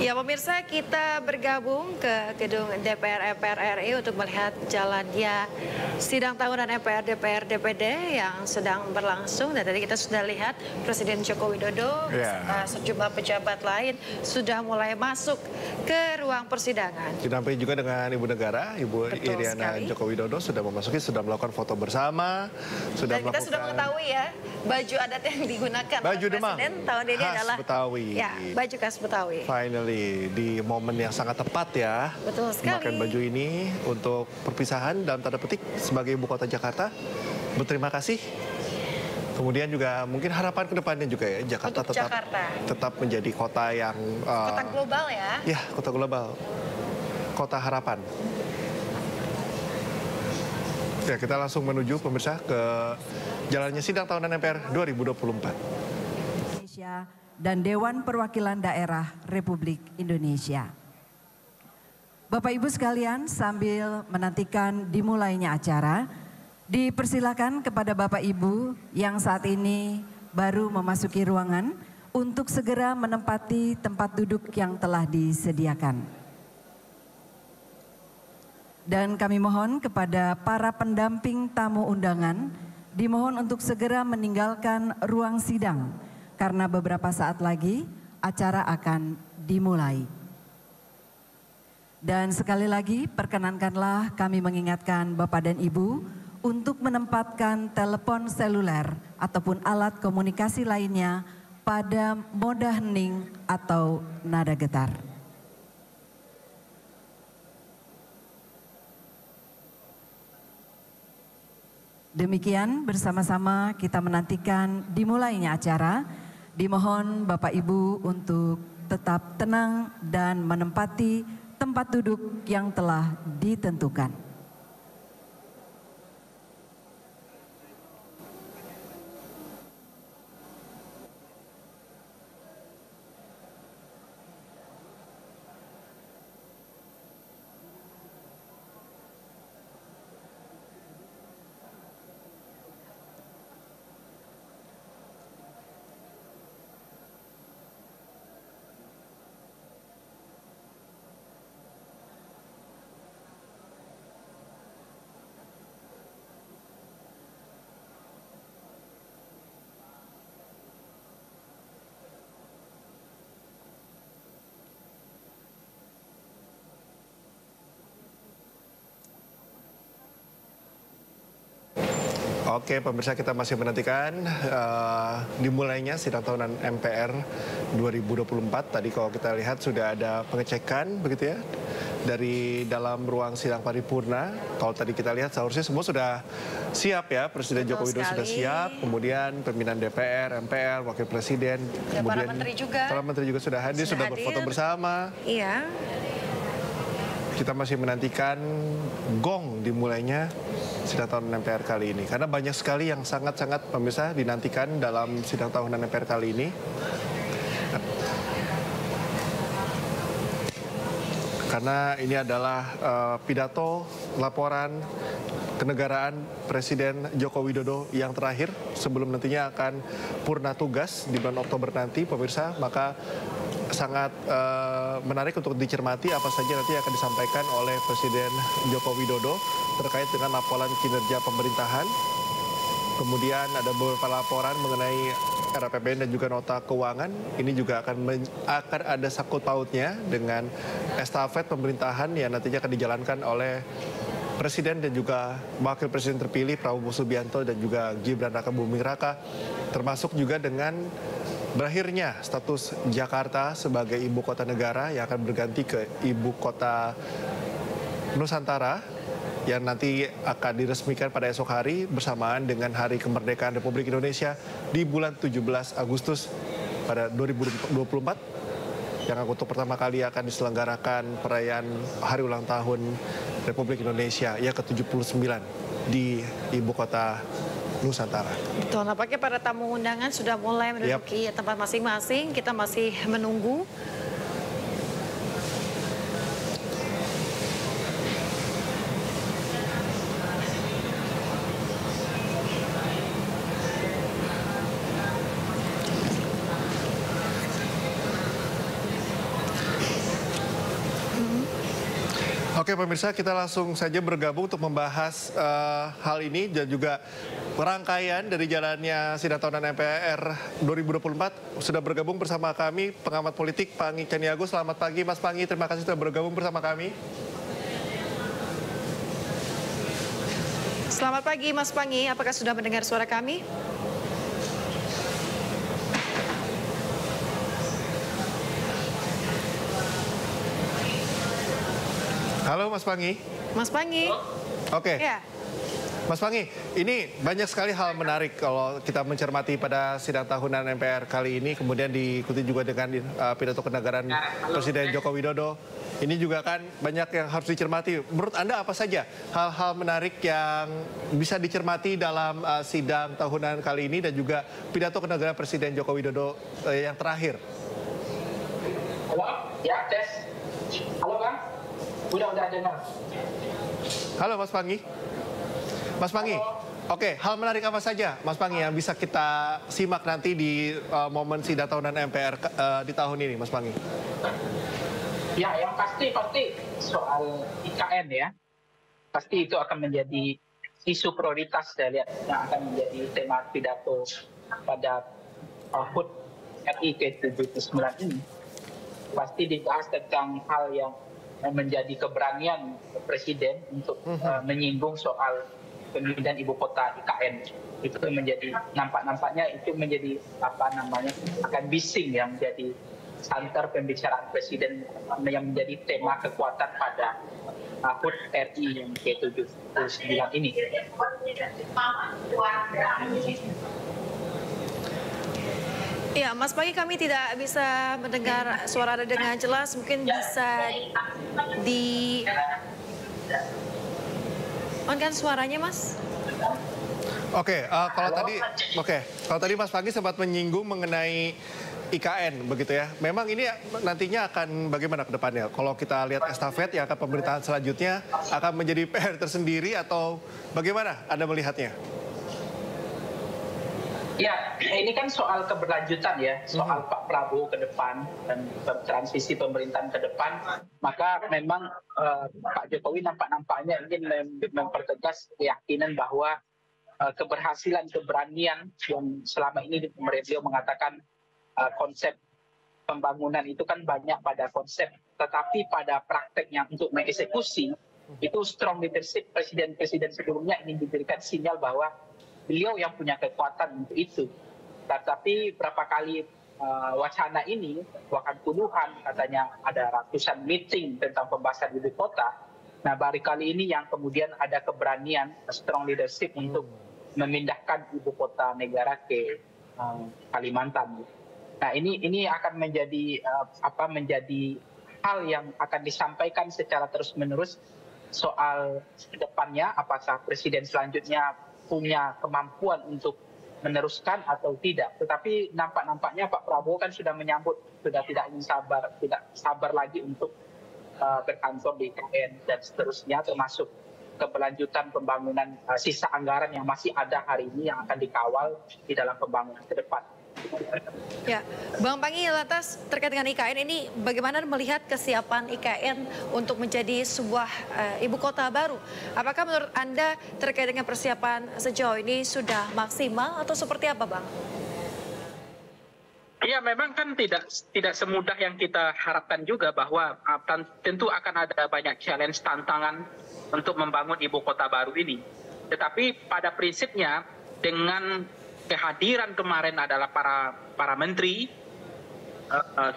Ya pemirsa, kita bergabung ke gedung DPR MPR RI untuk melihat jalannya sidang tahunan MPR DPR DPD yang sedang berlangsung. Dan tadi kita sudah lihat Presiden Joko Widodo beserta sejumlah pejabat lain sudah mulai masuk ke ruang persidangan. Didampingi juga dengan Ibu Negara, Ibu Iriana Joko Widodo sudah memasuki, sudah melakukan foto bersama. Dan kita sudah mengetahui ya, baju adat yang digunakan baju oleh Presiden tahun ini khas adalah Betawi. Ya, baju khas Betawi. Finally, di momen yang sangat tepat ya. Betul sekali. Memakai baju ini untuk perpisahan dalam tanda petik sebagai ibu kota Jakarta. Berterima kasih. Kemudian juga mungkin harapan ke depannya juga ya, Jakarta tetap menjadi kota yang kota global ya. Ya, kota global. Kota harapan. Ya, kita langsung menuju pemirsa ke jalannya sidang tahunan MPR 2024. Indonesia dan Dewan Perwakilan Daerah Republik Indonesia. Bapak Ibu sekalian, sambil menantikan dimulainya acara, dipersilakan kepada Bapak Ibu yang saat ini baru memasuki ruangan untuk segera menempati tempat duduk yang telah disediakan. Dan kami mohon kepada para pendamping tamu undangan, dimohon untuk segera meninggalkan ruang sidang karena beberapa saat lagi acara akan dimulai. Dan sekali lagi perkenankanlah kami mengingatkan Bapak dan Ibu untuk menempatkan telepon seluler ataupun alat komunikasi lainnya pada mode hening atau nada getar. Demikian bersama-sama kita menantikan dimulainya acara. Dimohon Bapak Ibu untuk tetap tenang dan menempati tempat duduk yang telah ditentukan. Oke, pemirsa, kita masih menantikan dimulainya sidang tahunan MPR 2024. Tadi kalau kita lihat sudah ada pengecekan begitu ya dari dalam ruang sidang paripurna. Kalau tadi kita lihat seharusnya semua sudah siap ya, Presiden Joko Widodo sudah siap, kemudian pimpinan DPR, MPR, Wakil Presiden, ya, kemudian para menteri juga sudah hadir, sudah berfoto bersama. Iya. Kita masih menantikan gong dimulainya sidang tahunan MPR kali ini. Karena banyak sekali yang sangat-sangat pemirsa dinantikan dalam sidang tahunan MPR kali ini. Karena ini adalah pidato laporan kenegaraan Presiden Joko Widodo yang terakhir sebelum nantinya akan purna tugas di bulan Oktober nanti, pemirsa. Maka sangat menarik untuk dicermati apa saja nanti akan disampaikan oleh Presiden Joko Widodo terkait dengan laporan kinerja pemerintahan. Kemudian ada beberapa laporan mengenai RAPBN dan juga nota keuangan. Ini juga akan ada sangkut pautnya dengan estafet pemerintahan yang nantinya akan dijalankan oleh Presiden dan juga Wakil Presiden terpilih Prabowo Subianto dan juga Gibran Rakabuming Raka, termasuk juga dengan berakhirnya status Jakarta sebagai ibu kota negara yang akan berganti ke ibu kota Nusantara yang nanti akan diresmikan pada esok hari bersamaan dengan Hari Kemerdekaan Republik Indonesia di bulan 17 Agustus pada 2024 yang untuk pertama kali akan diselenggarakan perayaan Hari Ulang Tahun Republik Indonesia yang ke-79 di ibu kota Nusantara. Betul, nampaknya para tamu undangan sudah mulai menduduki tempat masing-masing. Kita masih menunggu. Oke pemirsa, kita langsung saja bergabung untuk membahas hal ini dan juga rangkaian dari jalannya sidang tahunan MPR 2024. Sudah bergabung bersama kami pengamat politik Pangi Caniago. Selamat pagi Mas Pangi, terima kasih sudah bergabung bersama kami. Selamat pagi Mas Pangi, apakah sudah mendengar suara kami? Halo Mas Pangi. Mas Pangi. Oke. Ya. Mas Pangi, ini banyak sekali hal menarik kalau kita mencermati pada sidang tahunan MPR kali ini, kemudian diikuti juga dengan pidato kenegaraan Presiden Joko Widodo. Ini juga kan banyak yang harus dicermati. Menurut Anda apa saja hal-hal menarik yang bisa dicermati dalam sidang tahunan kali ini dan juga pidato kenegaraan Presiden Joko Widodo yang terakhir? Halo, ya tes. Halo Bang, udah dengar. Halo Mas Pangi. Mas Pangi, oke, hal menarik apa saja Mas Pangi yang bisa kita simak nanti di momen sidang tahunan MPR di tahun ini Mas Pangi? Ya, yang pasti soal IKN ya. Pasti itu akan menjadi isu prioritas saya lihat yang akan menjadi tema pidato pada HUT RI ke-79 ini. Pasti dibahas tentang hal yang menjadi keberanian Presiden untuk menyinggung soal pemindahan ibu kota IKN. Itu menjadi nampaknya itu menjadi akan bising yang menjadi santer pembicaraan Presiden yang menjadi tema kekuatan pada HUT RI yang ke-79 ini. Ya, Mas Pangi, kami tidak bisa mendengar suara Anda dengan jelas. Mungkin bisa di on-kan suaranya, Mas. Oke, kalau tadi Mas Pangi sempat menyinggung mengenai IKN begitu ya. Memang ini nantinya akan bagaimana ke depannya? Kalau kita lihat estafet yang akan pemerintahan selanjutnya akan menjadi PR tersendiri atau bagaimana Anda melihatnya? Ya, ini kan soal keberlanjutan ya, soal Pak Prabowo ke depan dan transisi pemerintahan ke depan. Maka memang Pak Jokowi nampaknya ingin mempertegas keyakinan bahwa keberhasilan, keberanian yang selama ini beliau mengatakan konsep pembangunan itu kan banyak pada konsep, tetapi pada prakteknya untuk mengeksekusi itu strong leadership presiden-presiden sebelumnya ingin diberikan sinyal bahwa beliau yang punya kekuatan untuk itu. Tetapi berapa kali wacana ini, bahkan puluhan katanya ada ratusan meeting tentang pembahasan ibu kota. Nah baru kali ini yang kemudian ada keberanian strong leadership untuk memindahkan ibu kota negara ke Kalimantan. Nah ini akan menjadi hal yang akan disampaikan secara terus-menerus soal kedepannya, apakah presiden selanjutnya punya kemampuan untuk meneruskan atau tidak. Tetapi nampaknya Pak Prabowo kan sudah menyambut, sudah tidak sabar lagi untuk berkantor di IKN dan seterusnya, termasuk keberlanjutan pembangunan sisa anggaran yang masih ada hari ini yang akan dikawal di dalam pembangunan ke depan. Ya, Bang Pangi, lantas terkait dengan IKN ini, bagaimana melihat kesiapan IKN untuk menjadi sebuah ibu kota baru? Apakah menurut Anda terkait dengan persiapan sejauh ini sudah maksimal atau seperti apa, Bang? Ya, memang kan tidak semudah yang kita harapkan juga, bahwa tentu akan ada banyak challenge, tantangan untuk membangun ibu kota baru ini. Tetapi pada prinsipnya dengan kehadiran kemarin adalah para menteri,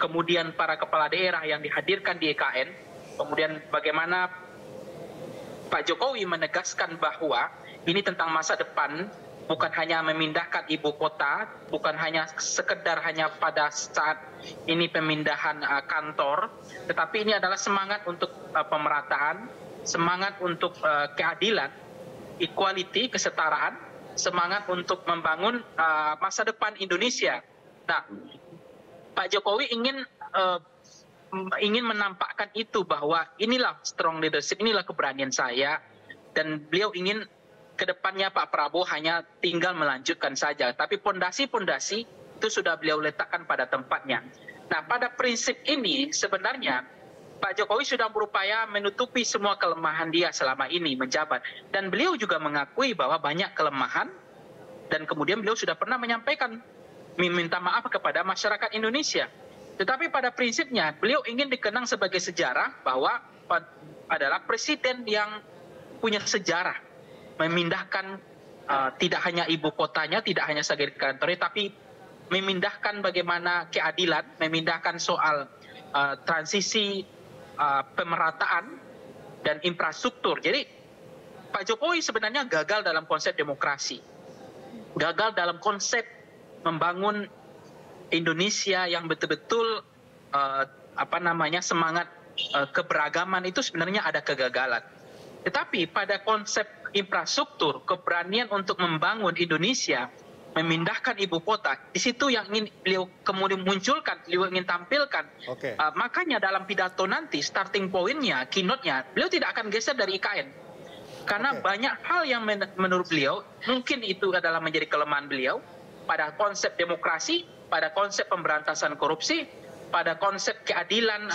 kemudian para kepala daerah yang dihadirkan di IKN, kemudian bagaimana Pak Jokowi menegaskan bahwa ini tentang masa depan, bukan hanya memindahkan ibu kota, bukan hanya sekedar hanya pada saat ini pemindahan kantor, tetapi ini adalah semangat untuk pemerataan, semangat untuk keadilan, equality, kesetaraan, semangat untuk membangun masa depan Indonesia. Nah, Pak Jokowi ingin menampakkan itu, bahwa inilah strong leadership, inilah keberanian saya, dan beliau ingin kedepannya Pak Prabowo hanya tinggal melanjutkan saja, tapi pondasi-pondasi itu sudah beliau letakkan pada tempatnya. Nah, pada prinsip ini sebenarnya Pak Jokowi sudah berupaya menutupi semua kelemahan dia selama ini menjabat. Dan beliau juga mengakui bahwa banyak kelemahan dan kemudian beliau sudah pernah menyampaikan meminta maaf kepada masyarakat Indonesia. Tetapi pada prinsipnya beliau ingin dikenang sebagai sejarah bahwa adalah presiden yang punya sejarah memindahkan tidak hanya ibu kotanya, tidak hanya sebagai kantornya, tapi memindahkan bagaimana keadilan, memindahkan soal transisi pemerataan dan infrastruktur. Jadi Pak Jokowi sebenarnya gagal dalam konsep demokrasi, gagal dalam konsep membangun Indonesia yang betul-betul semangat keberagaman itu sebenarnya ada kegagalan. Tetapi pada konsep infrastruktur, keberanian untuk membangun Indonesia, memindahkan ibu kota, di situ yang ingin beliau kemudian munculkan, beliau ingin tampilkan. Makanya dalam pidato nanti, starting point-nya, keynote-nya, beliau tidak akan geser dari IKN. Karena banyak hal yang menurut beliau, mungkin itu adalah menjadi kelemahan beliau, pada konsep demokrasi, pada konsep pemberantasan korupsi, pada konsep keadilan,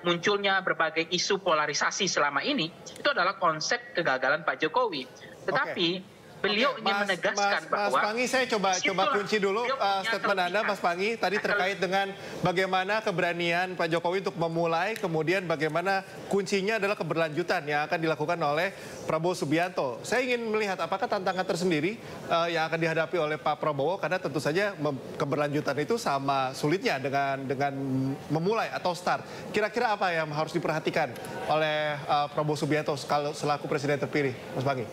munculnya berbagai isu polarisasi selama ini, itu adalah konsep kegagalan Pak Jokowi. Tetapi beliau ingin menegaskan bahwa... Mas Panggi, saya coba kunci dulu statement Anda, Mas Panggi. Tadi terkait dengan bagaimana keberanian Pak Jokowi untuk memulai, kemudian bagaimana kuncinya adalah keberlanjutan yang akan dilakukan oleh Prabowo Subianto. Saya ingin melihat apakah tantangan tersendiri yang akan dihadapi oleh Pak Prabowo, karena tentu saja keberlanjutan itu sama sulitnya dengan memulai atau start. Kira-kira apa yang harus diperhatikan oleh Prabowo Subianto selaku Presiden terpilih, Mas Panggi?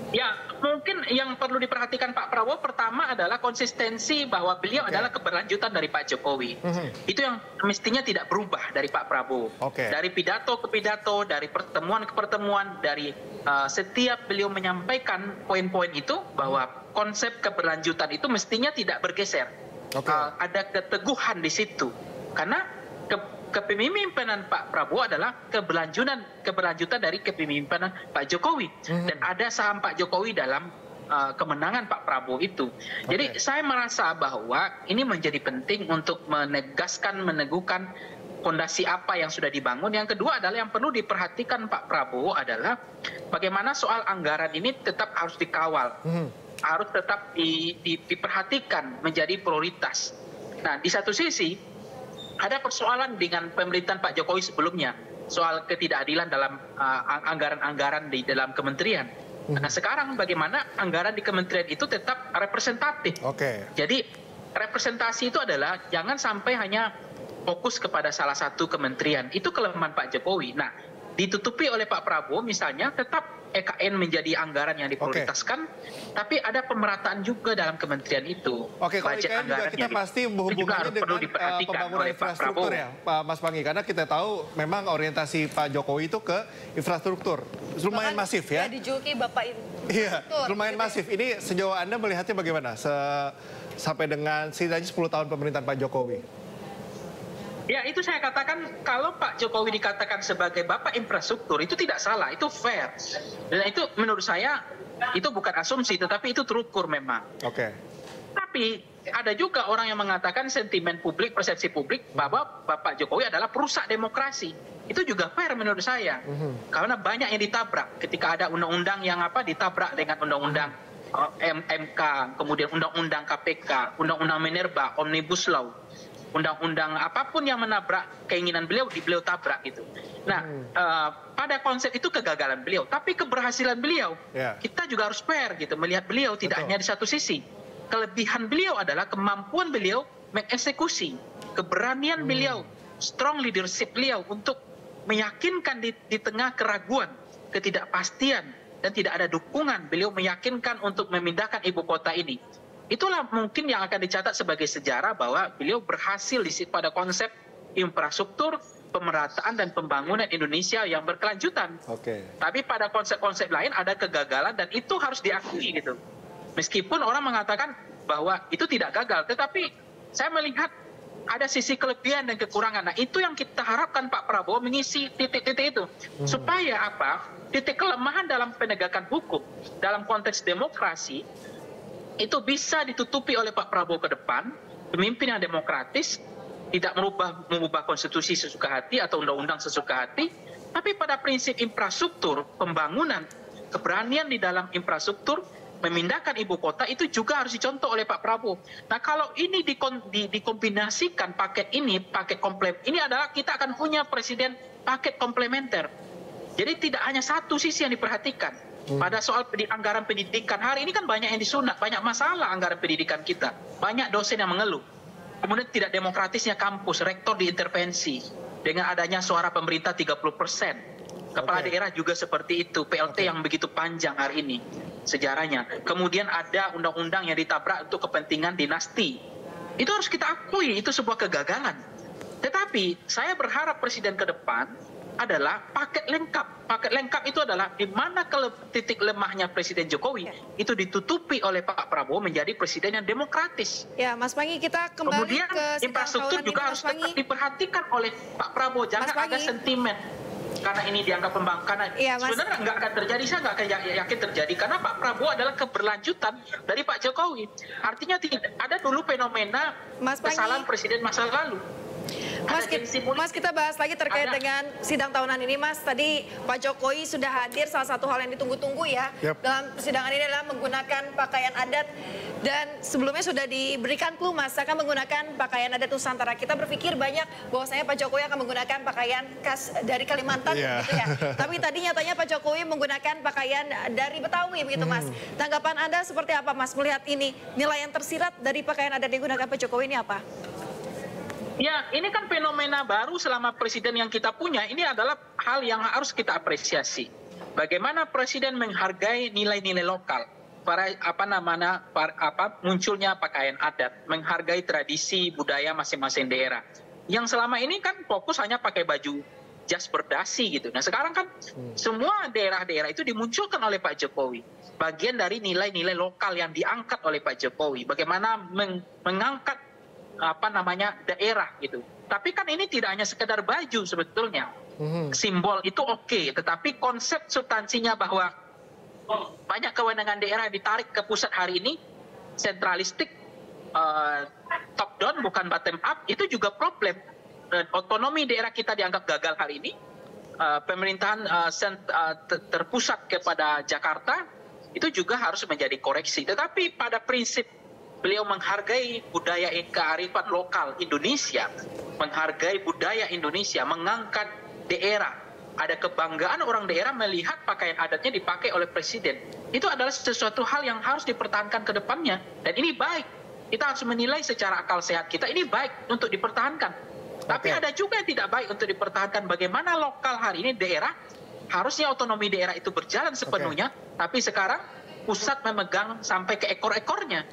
Ya, mungkin yang perlu diperhatikan Pak Prabowo pertama adalah konsistensi bahwa beliau adalah keberlanjutan dari Pak Jokowi. Itu yang mestinya tidak berubah dari Pak Prabowo. Dari pidato ke pidato, dari pertemuan ke pertemuan, dari setiap beliau menyampaikan poin-poin itu bahwa konsep keberlanjutan itu mestinya tidak bergeser. Ada keteguhan di situ. Karena kepemimpinan Pak Prabowo adalah keberlanjutan dari kepemimpinan Pak Jokowi. Dan ada saham Pak Jokowi dalam kemenangan Pak Prabowo itu. Jadi saya merasa bahwa ini menjadi penting untuk meneguhkan fondasi apa yang sudah dibangun. Yang kedua adalah yang perlu diperhatikan Pak Prabowo adalah bagaimana soal anggaran ini tetap harus dikawal. Harus tetap diperhatikan menjadi prioritas. Nah, di satu sisi ada persoalan dengan pemerintahan Pak Jokowi sebelumnya, soal ketidakadilan dalam anggaran-anggaran di dalam kementerian. Nah, sekarang bagaimana anggaran di kementerian itu tetap representatif. Jadi representasi itu adalah jangan sampai hanya fokus kepada salah satu kementerian. Itu kelemahan Pak Jokowi. Nah, ditutupi oleh Pak Prabowo misalnya tetap EKN menjadi anggaran yang diprioritaskan, tapi ada pemerataan juga dalam kementerian itu. Kalau IKN juga kita pasti berhubungannya dengan pembangunan infrastruktur ya, Pak Mas Panggi. Karena kita tahu memang orientasi Pak Jokowi itu ke infrastruktur. Lumayan masif ya. Dijuluki Bapak Iya, lumayan masif. Ini sejauh Anda melihatnya bagaimana sampai dengan setidaknya 10 tahun pemerintahan Pak Jokowi? Ya, itu saya katakan kalau Pak Jokowi dikatakan sebagai bapak infrastruktur itu tidak salah, itu fair. Dan itu menurut saya itu bukan asumsi, tetapi itu terukur memang. Tapi ada juga orang yang mengatakan sentimen publik, persepsi publik bahwa Bapak Jokowi adalah perusak demokrasi. Itu juga fair menurut saya. Karena banyak yang ditabrak ketika ada undang-undang yang ditabrak dengan undang-undang MK, kemudian undang-undang KPK, undang-undang Minerba, Omnibus Law. Undang-undang apapun yang menabrak keinginan beliau tabrak gitu. Nah, pada konsep itu kegagalan beliau, tapi keberhasilan beliau kita juga harus fair gitu, melihat beliau tidak hanya di satu sisi. Kelebihan beliau adalah kemampuan beliau mengeksekusi, keberanian beliau, strong leadership beliau untuk meyakinkan di tengah keraguan, ketidakpastian dan tidak ada dukungan, beliau meyakinkan untuk memindahkan ibu kota ini. Itulah mungkin yang akan dicatat sebagai sejarah bahwa beliau berhasil pada konsep infrastruktur, pemerataan dan pembangunan Indonesia yang berkelanjutan. Tapi pada konsep-konsep lain ada kegagalan dan itu harus diakui gitu. Meskipun orang mengatakan bahwa itu tidak gagal, tetapi saya melihat ada sisi kelebihan dan kekurangan. Nah, itu yang kita harapkan Pak Prabowo mengisi titik-titik itu. Supaya titik kelemahan dalam penegakan hukum, dalam konteks demokrasi, itu bisa ditutupi oleh Pak Prabowo ke depan, pemimpin yang demokratis, tidak mengubah konstitusi sesuka hati atau undang-undang sesuka hati, tapi pada prinsip infrastruktur, pembangunan, keberanian di dalam infrastruktur, memindahkan ibu kota itu juga harus dicontoh oleh Pak Prabowo. Nah, kalau ini dikombinasikan paket ini, paket komplement, ini adalah kita akan punya presiden paket komplementer. Jadi tidak hanya satu sisi yang diperhatikan. Pada soal anggaran pendidikan, hari ini kan banyak yang disunat, banyak masalah anggaran pendidikan kita. Banyak dosen yang mengeluh. Kemudian tidak demokratisnya kampus, rektor diintervensi. Dengan adanya suara pemerintah 30%. Kepala daerah juga seperti itu, PLT yang begitu panjang hari ini sejarahnya. Kemudian ada undang-undang yang ditabrak untuk kepentingan dinasti. Itu harus kita akui, itu sebuah kegagalan. Tetapi saya berharap presiden ke depan adalah paket lengkap. Paket lengkap itu adalah di mana titik lemahnya Presiden Jokowi itu ditutupi oleh Pak Prabowo menjadi presiden yang demokratis. Ya, Mas Pangi, kita kembali kemudian ke infrastruktur juga harus tetap diperhatikan oleh Pak Prabowo. Jangan ada sentimen karena ini dianggap pembangkangan. Ya, sebenarnya nggak akan terjadi, saya nggak akan yakin terjadi karena Pak Prabowo adalah keberlanjutan dari Pak Jokowi. Artinya ada dulu fenomena kesalahan presiden masa lalu. Mas, kita bahas lagi terkait dengan sidang tahunan ini, Mas. Tadi Pak Jokowi sudah hadir, salah satu hal yang ditunggu-tunggu ya dalam persidangan ini adalah menggunakan pakaian adat. Dan sebelumnya sudah diberikan clue, Mas, akan menggunakan pakaian adat Nusantara. Kita berpikir banyak bahwasanya Pak Jokowi akan menggunakan pakaian khas dari Kalimantan, gitu ya. Tapi tadi nyatanya Pak Jokowi menggunakan pakaian dari Betawi, begitu, Mas. Tanggapan Anda seperti apa, Mas, melihat ini? Nilai yang tersirat dari pakaian adat yang digunakan Pak Jokowi ini apa? Ya, ini kan fenomena baru selama presiden yang kita punya. Ini adalah hal yang harus kita apresiasi. Bagaimana presiden menghargai nilai-nilai lokal, munculnya pakaian adat, menghargai tradisi budaya masing-masing daerah. Yang selama ini kan fokus hanya pakai baju jas berdasi gitu. Nah, sekarang kan semua daerah-daerah itu dimunculkan oleh Pak Jokowi. Bagian dari nilai-nilai lokal yang diangkat oleh Pak Jokowi. Bagaimana mengangkat daerah gitu. Tapi kan ini tidak hanya sekedar baju sebetulnya. Simbol itu oke, tetapi konsep substansinya bahwa banyak kewenangan daerah ditarik ke pusat hari ini, sentralistik, top down bukan bottom up, itu juga problem. Otonomi daerah kita dianggap gagal hari ini. Pemerintahan terpusat kepada Jakarta itu juga harus menjadi koreksi. Tetapi pada prinsip beliau menghargai budaya kearifan lokal Indonesia, menghargai budaya Indonesia, mengangkat daerah. Ada kebanggaan orang daerah melihat pakaian adatnya dipakai oleh presiden. Itu adalah sesuatu hal yang harus dipertahankan ke depannya. Dan ini baik. Kita harus menilai secara akal sehat kita, ini baik untuk dipertahankan. Tapi ada juga yang tidak baik untuk dipertahankan. Bagaimana lokal hari ini daerah, harusnya otonomi daerah itu berjalan sepenuhnya, tapi sekarang pusat memegang sampai ke ekor-ekornya.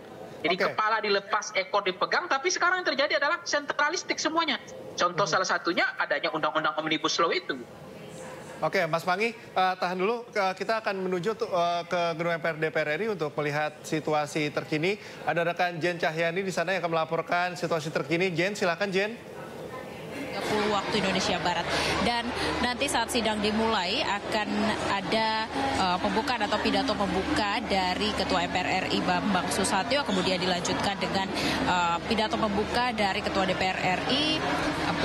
Jadi kepala dilepas, ekor dipegang, tapi sekarang yang terjadi adalah sentralistik semuanya. Contoh salah satunya adanya undang-undang Omnibus Law itu. Oke, Mas Pangi, tahan dulu. Kita akan menuju ke Gedung MPR DPR RI untuk melihat situasi terkini. Ada rekan Jen Cahyani di sana yang akan melaporkan situasi terkini. Jen, silakan Jen. 30 waktu Indonesia Barat. Dan nanti saat sidang dimulai akan ada pembukaan atau pidato pembuka dari Ketua MPR RI Bambang Susatyo, kemudian dilanjutkan dengan pidato pembuka dari Ketua DPR RI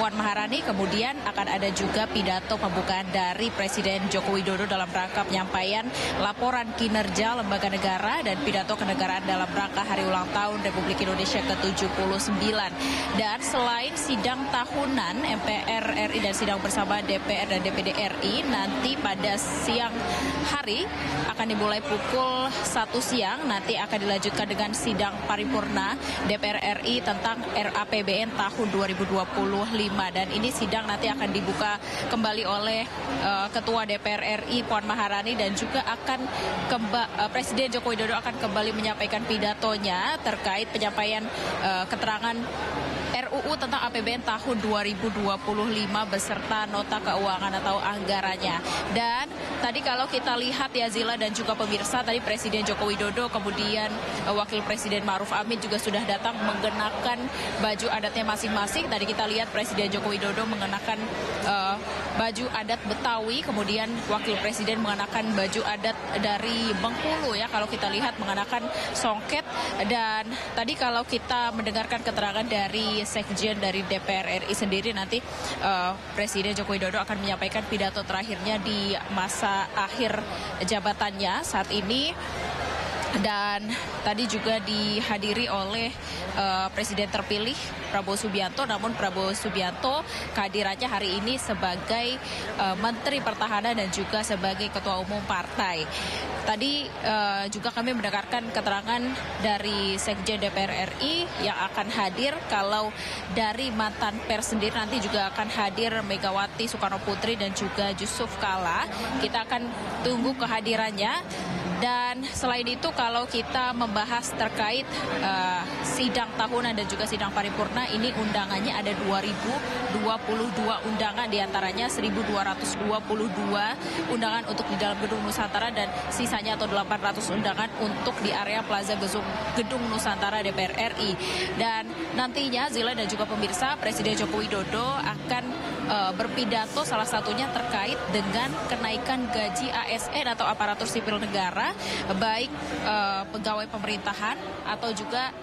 Puan Maharani, kemudian akan ada juga pidato pembukaan dari Presiden Joko Widodo dalam rangka penyampaian laporan kinerja lembaga negara dan pidato kenegaraan dalam rangka Hari Ulang Tahun Republik Indonesia ke-79. Dan selain sidang tahunan MPR RI dan sidang bersama DPR dan DPD RI, nanti pada siang hari akan dimulai pukul 1 siang, nanti akan dilanjutkan dengan sidang paripurna DPR RI tentang RAPBN tahun 2025. Dan ini sidang nanti akan dibuka kembali oleh Ketua DPR RI Puan Maharani, dan juga akan Presiden Joko Widodo akan kembali menyampaikan pidatonya terkait penyampaian keterangan RUU tentang APBN tahun 2025 beserta nota keuangan atau anggarannya. Dan tadi kalau kita lihat ya Zila dan juga pemirsa, tadi Presiden Joko Widodo kemudian Wakil Presiden Ma'ruf Amin juga sudah datang mengenakan baju adatnya masing-masing. Tadi kita lihat Presiden Joko Widodo mengenakan baju adat Betawi, kemudian Wakil Presiden mengenakan baju adat dari Bengkulu ya, kalau kita lihat mengenakan songket. Dan tadi kalau kita mendengarkan keterangan dari Sekjen dari DPR RI sendiri, nanti Presiden Joko Widodo akan menyampaikan pidato terakhirnya di masa akhir jabatannya saat ini. Dan tadi juga dihadiri oleh Presiden terpilih Prabowo Subianto, namun Prabowo Subianto kehadirannya hari ini sebagai Menteri Pertahanan dan juga sebagai Ketua Umum Partai. Tadi juga kami mendengarkan keterangan dari Sekjen DPR RI yang akan hadir. Kalau dari mantan pers sendiri nanti juga akan hadir Megawati Soekarno Putri dan juga Yusuf Kala. Kita akan tunggu kehadirannya. Dan selain itu kalau kita membahas terkait sidang tahunan dan juga sidang paripurna, ini undangannya ada 2022 undangan, diantaranya 1222 undangan untuk di dalam Gedung Nusantara dan sisanya atau 800 undangan untuk di area Plaza Gedung Nusantara DPR RI. Dan nantinya Zila dan juga pemirsa, Presiden Joko Widodo akan berpidato salah satunya terkait dengan kenaikan gaji ASN atau aparatur sipil negara, baik pegawai pemerintahan atau juga